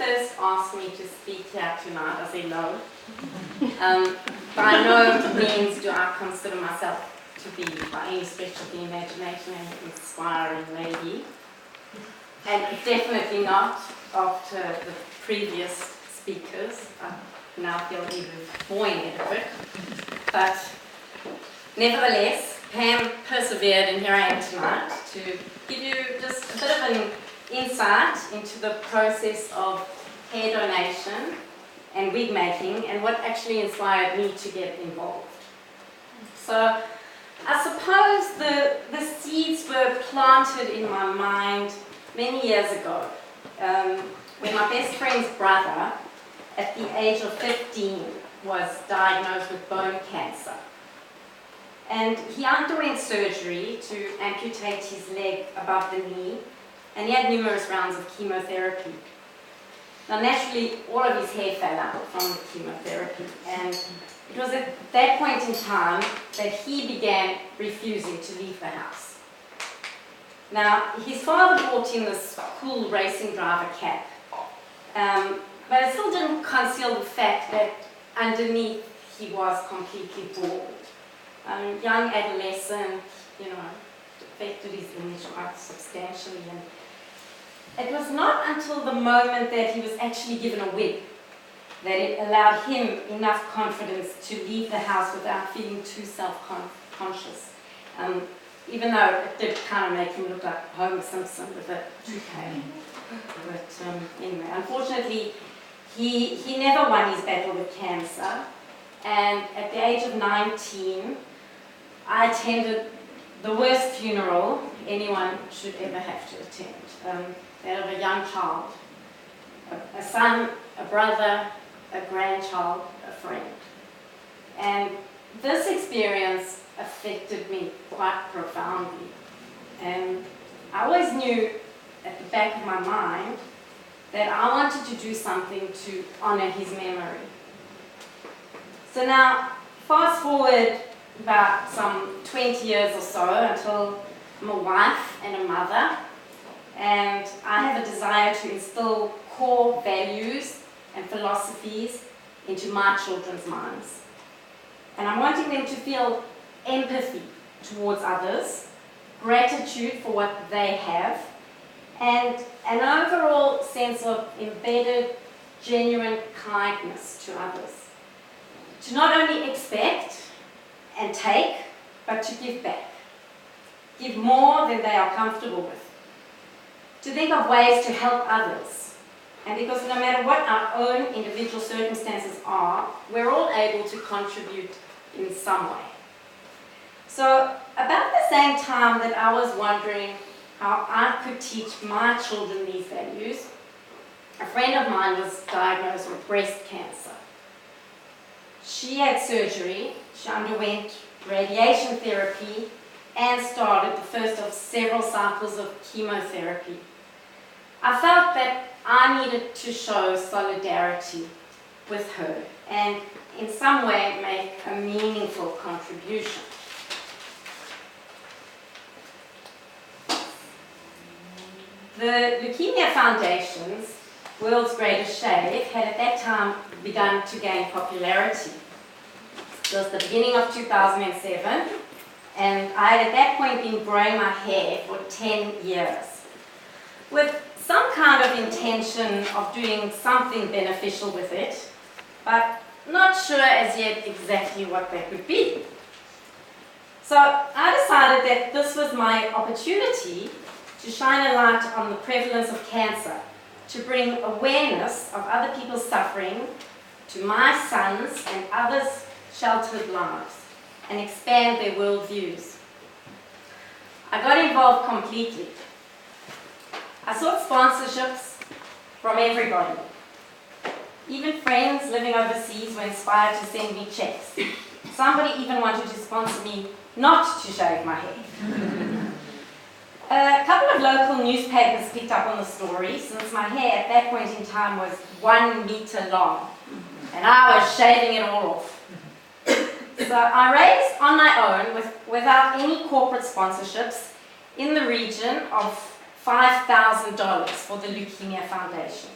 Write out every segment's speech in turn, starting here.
first asked me to speak here tonight, I said no. By no means do I consider myself to be, by any stretch of the imagination, an inspiring lady. And definitely not after the previous speakers. I now feel even more inadequate. But nevertheless, Pam persevered, and here I am tonight to give you just a bit of an insight into the process of hair donation and wig making and what actually inspired me to get involved. So I suppose the seeds were planted in my mind many years ago when my best friend's brother at the age of 15 was diagnosed with bone cancer. And he underwent surgery to amputate his leg above the knee, and he had numerous rounds of chemotherapy. Now naturally, all of his hair fell out from the chemotherapy, and it was at that point in time that he began refusing to leave the house. Now, his father bought in this cool racing driver cap, but it still didn't conceal the fact that underneath he was completely bald. Young adolescent, affected his image quite substantially. And it was not until the moment that he was actually given a wig that it allowed him enough confidence to leave the house without feeling too self-conscious. Even though it did kind of make him look like Homer Simpson with a toupee. But anyway, unfortunately, he never won his battle with cancer. And at the age of 19, I attended the worst funeral anyone should ever have to attend. That of a young child, a son, a brother, a grandchild, a friend. And this experience affected me quite profoundly. And I always knew at the back of my mind that I wanted to do something to honor his memory. So now, fast forward about some 20 years or so until I'm a wife and a mother, and I have a desire to instill core values and philosophies into my children's minds. And I'm wanting them to feel empathy towards others, gratitude for what they have, and an overall sense of embedded, genuine kindness to others. To not only expect and take, but to give back. Give more than they are comfortable with. To think of ways to help others. And because no matter what our own individual circumstances are, we're all able to contribute in some way. So about the same time that I was wondering how I could teach my children these values, a friend of mine was diagnosed with breast cancer. She had surgery, she underwent radiation therapy, and started the first of several cycles of chemotherapy. I felt that I needed to show solidarity with her and in some way make a meaningful contribution. The Leukemia Foundation's World's Greatest Shave had at that time begun to gain popularity. It was the beginning of 2007, and I had at that point been growing my hair for 10 years with some kind of intention of doing something beneficial with it, but not sure as yet exactly what that would be. So I decided that this was my opportunity to shine a light on the prevalence of cancer, to bring awareness of other people's suffering to my sons and others' sheltered lives and expand their worldviews. I got involved completely. I sought sponsorships from everybody. Even friends living overseas were inspired to send me checks. Somebody even wanted to sponsor me not to shave my hair. A couple of local newspapers picked up on the story since my hair at that point in time was 1 meter long and I was shaving it all off. So I raised on my own without any corporate sponsorships in the region of $5,000 for the Leukemia Foundation.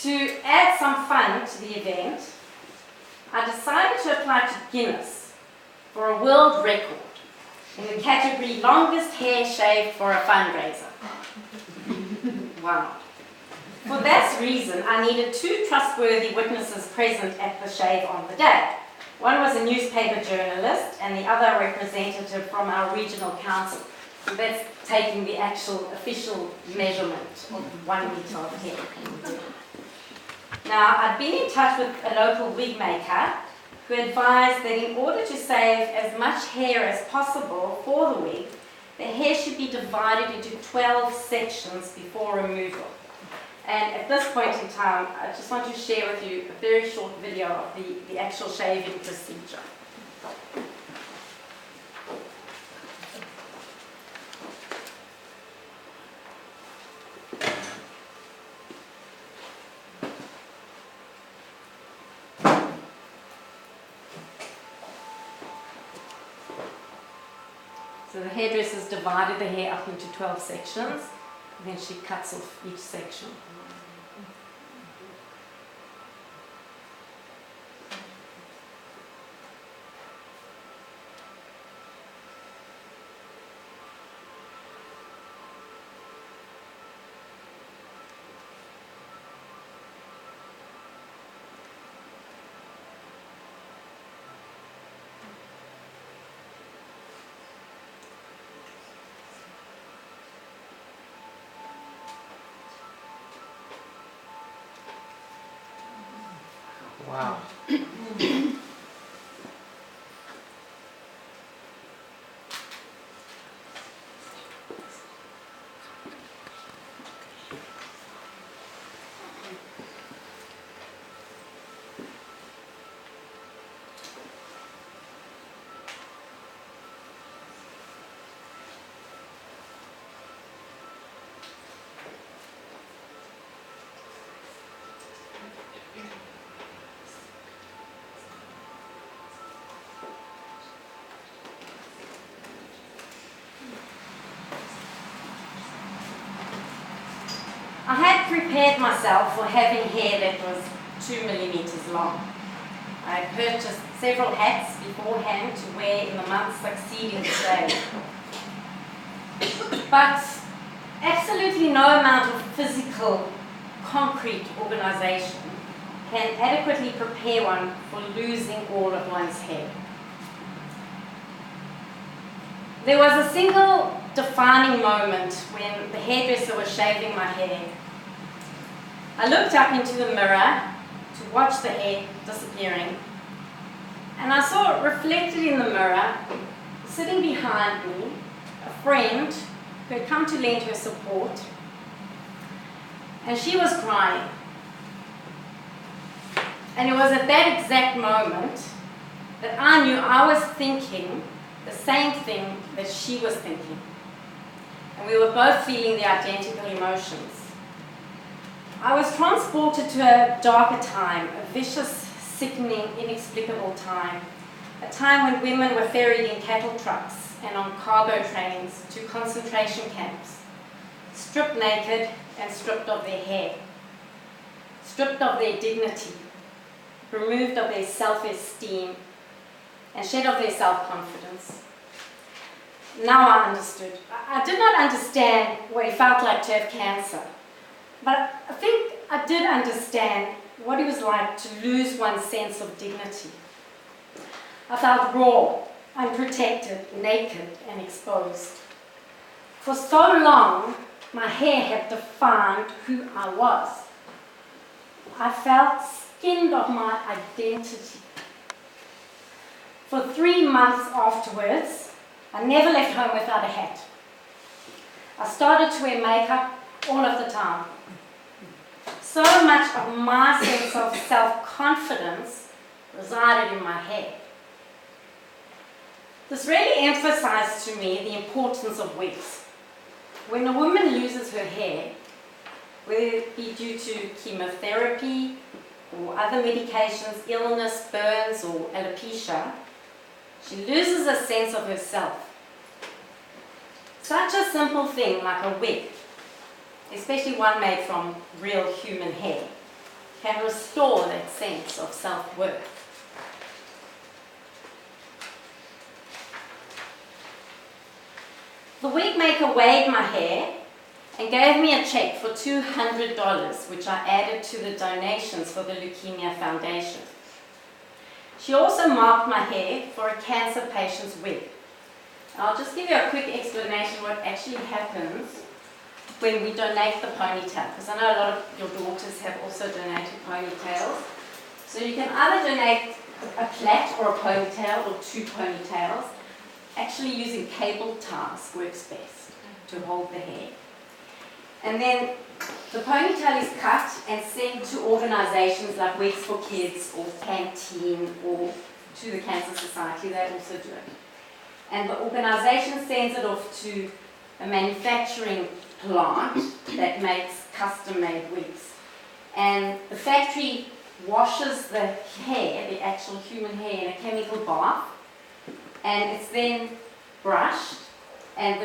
To add some fun to the event, I decided to apply to Guinness for a world record in the category longest hair shaved for a fundraiser. Wow. For that reason, I needed 2 trustworthy witnesses present at the shave on the day. One was a newspaper journalist and the other a representative from our regional council. So that's taking the actual official measurement of 1 metre of hair. Now, I'd been in touch with a local wig maker who advised that in order to save as much hair as possible for the wig, the hair should be divided into 12 sections before removal. And at this point in time, I just want to share with you a very short video of the actual shaving procedure. So the hairdresser's divided the hair up into 12 sections, and then she cuts off each section. Wow. I had prepared myself for having hair that was 2 millimeters long. I had purchased several hats beforehand to wear in the months succeeding the shave. But absolutely no amount of physical, concrete organization can adequately prepare one for losing all of one's hair. There was a single defining moment when the hairdresser was shaving my hair. I looked up into the mirror to watch the hair disappearing, and I saw reflected in the mirror, sitting behind me, a friend who had come to lend her support, and she was crying. And it was at that exact moment that I knew I was thinking the same thing that she was thinking. And we were both feeling the identical emotions. I was transported to a darker time, a vicious, sickening, inexplicable time. A time when women were ferried in cattle trucks and on cargo trains to concentration camps, stripped naked and stripped of their hair, stripped of their dignity, removed of their self-esteem, and shed of their self-confidence. Now I understood. I did not understand what it felt like to have cancer, but I think I did understand what it was like to lose one's sense of dignity. I felt raw, unprotected, naked, and exposed. For so long, my hair had defined who I was. I felt skinned of my identity. For 3 months afterwards, I never left home without a hat. I started to wear makeup all of the time. So much of my sense of self-confidence resided in my hair. This really emphasized to me the importance of wigs. When a woman loses her hair, whether it be due to chemotherapy or other medications, illness, burns, or alopecia, she loses a sense of herself. Such a simple thing like a wig, especially one made from real human hair, can restore that sense of self-worth. The wig maker weighed my hair and gave me a check for $200, which I added to the donations for the Leukemia Foundation. She also marked my hair for a cancer patient's wig. I'll just give you a quick explanation what actually happens when we donate the ponytail, because I know a lot of your daughters have also donated ponytails. So you can either donate a plait or a ponytail or two ponytails. Actually using cable ties works best to hold the hair. And then the ponytail is cut and sent to organizations like Wigs for Kids or Canteen or to the Cancer Society. They also do it. And the organization sends it off to a manufacturing plant that makes custom-made wigs. And the factory washes the hair, the actual human hair, in a chemical bath, and it's then brushed, and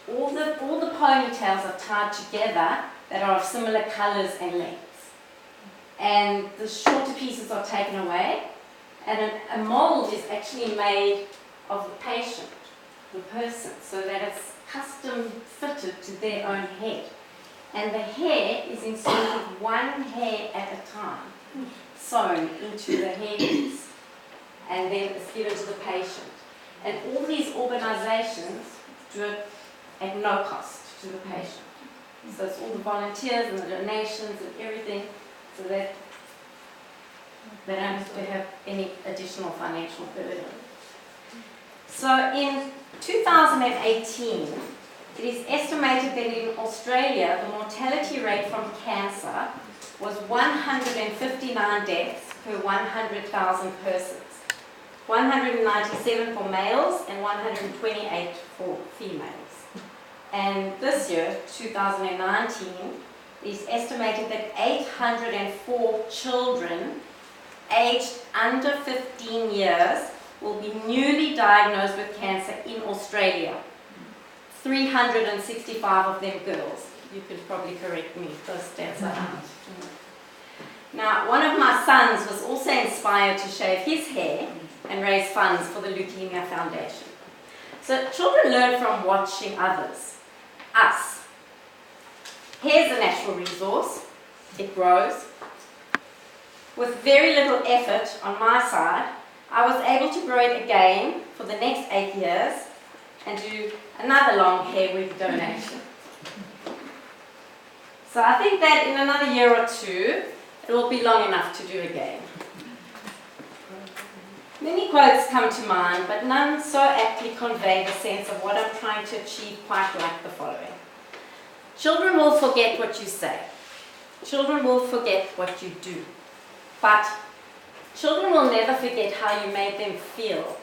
all the ponytails are tied together that are of similar colors and lengths. And the shorter pieces are taken away, and a mold is actually made of the patient, the person, so that it's custom fitted to their own head. And the hair is inserted one hair at a time, sewn into the hairpiece, and then it's given to the patient. And all these organizations do it at no cost to the patient. So it's all the volunteers and the donations and everything, so that they don't have to have any additional financial burden. So in 2018, it is estimated that in Australia, the mortality rate from cancer was 159 deaths per 100,000 persons. 197 for males and 128 for females. And this year, 2019, it is estimated that 804 children aged under 15 years will be newly diagnosed with cancer in Australia. 365 of them girls. You could probably correct me if those stats are out. Now, one of my sons was also inspired to shave his hair and raise funds for the Leukemia Foundation. So children learn from watching others, us. Hair's a natural resource. It grows. With very little effort on my side, I was able to grow it again for the next 8 years and do another long hair wig donation. So I think that in another year or two, it will be long enough to do again. Many quotes come to mind, but none so aptly convey the sense of what I'm trying to achieve quite like the following. Children will forget what you say. Children will forget what you do. But children will never forget how you made them feel.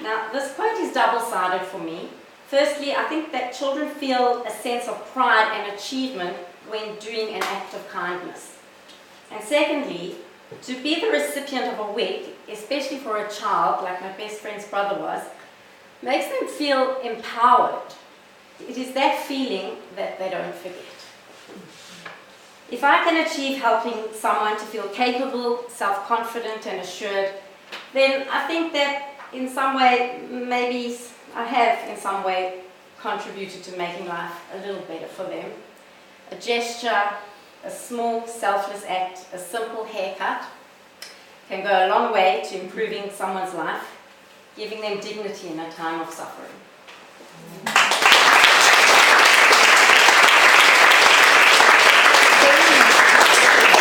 Now, this quote is double-sided for me. Firstly, I think that children feel a sense of pride and achievement when doing an act of kindness. And secondly, to be the recipient of a wig, especially for a child, like my best friend's brother was, makes them feel empowered. It is that feeling that they don't forget. If I can achieve helping someone to feel capable, self-confident and assured, then I think that in some way, maybe I have in some way contributed to making life a little better for them. A gesture, a small selfless act, a simple haircut can go a long way to improving someone's life, giving them dignity in a time of suffering.